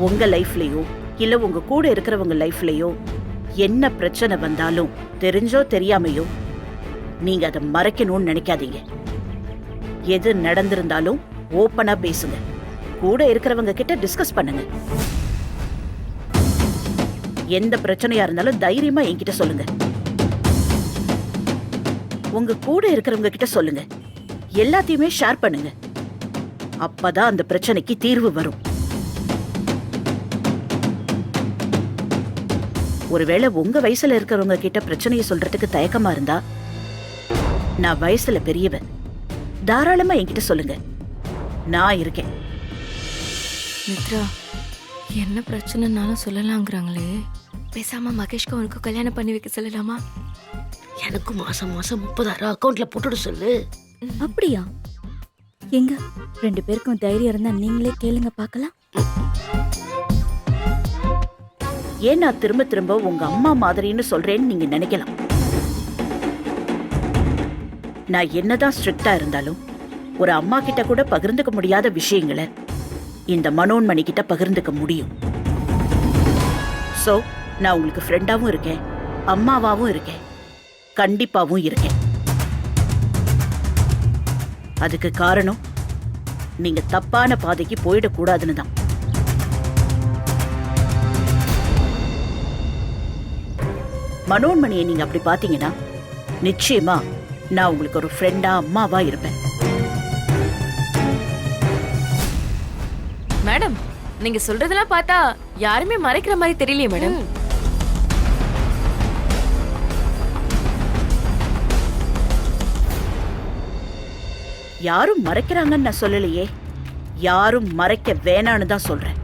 உங்க லைஃப்லயோ இல்ல உங்க கூட இருக்கிறவங்க லைஃப்லயோ என்ன பிரச்சனை வந்தாலும் தெரிஞ்சோ தெரியாமையோ நீங்க அதை மறைக்கணும்னு நினைக்காதீங்க. எது நடந்திருந்தாலும் ஓப்பனா பேசுங்க. கூட இருக்கிறவங்க கிட்ட டிஸ்கஸ் பண்ணுங்க. எந்த பிரச்சனையா இருந்தாலும் தைரியமா என்கிட்ட சொல்லுங்க. உங்க கூட இருக்கிறவங்க கிட்ட சொல்லுங்க. எல்லாத்தையுமே ஷேர் பண்ணுங்க. அப்பதான் அந்த பிரச்சனைக்கு தீர்வு வரும். ஒருவேளை உங்க வயசுல இருக்கிறவங்க கிட்ட பிரச்சனையை சொல்றதுக்கு தயக்கமா இருந்தா, நான் வயசுல பெரியவன், தாராளமா என்கிட்ட சொல்லுங்க, நான் இருக்கேன். மித்ரா, என்ன பிரச்சனைனாலும் சொல்லலாங்கிறாங்களே, பேசாம மகேஷ்க்கு அவனுக்கு கல்யாணம் பண்ணி வைக்க சொல்லலாமா? எனக்கு மாசம் மாசம் 30,000 அக்கௌண்ட்ல போட்டுட சொல்லு. அப்படியா? எங்க 2 பேருக்கும் தைரியம் இருந்தா நீங்களே கேளுங்க பார்க்கலாம். ஏன் நான் திரும்ப திரும்ப உங்க அம்மா மாதிரின்னு சொல்றேன்னு நீங்க நினைக்கலாம். நான் என்னதான் ஸ்ட்ரிக்டா இருந்தாலும் ஒரு அம்மா கிட்ட கூட பகிர்ந்துக்க முடியாத விஷயங்களை இந்த மனோன்மணி கிட்ட பகிர்ந்துக்க முடியும். சோ நான் உங்களுக்கு ஃப்ரெண்டாவும் இருக்கேன், அம்மாவாவும் இருக்கேன், கண்டிப்பாவும் இருக்கேன். அதுக்கு காரணம் நீங்க தப்பான பாதைக்கு போயிடக்கூடாதுன்னு தான். மனோன்மணியை நீங்க அப்படி பாத்தீங்கன்னா நிச்சயமா நான் உங்களுக்கு ஒரு ஃப்ரெண்டா அம்மாவா இருப்பேன். மேடம், நீங்க சொல்றதெல்லாம் பார்த்தா யாருமே மறைக்கிற மாதிரி தெரியலையே மேடம். யாரும் மறைக்கிறாங்கன்னு நான் சொல்லலையே, யாரும் மறைக்க வேணான்னு தான் சொல்றேன்.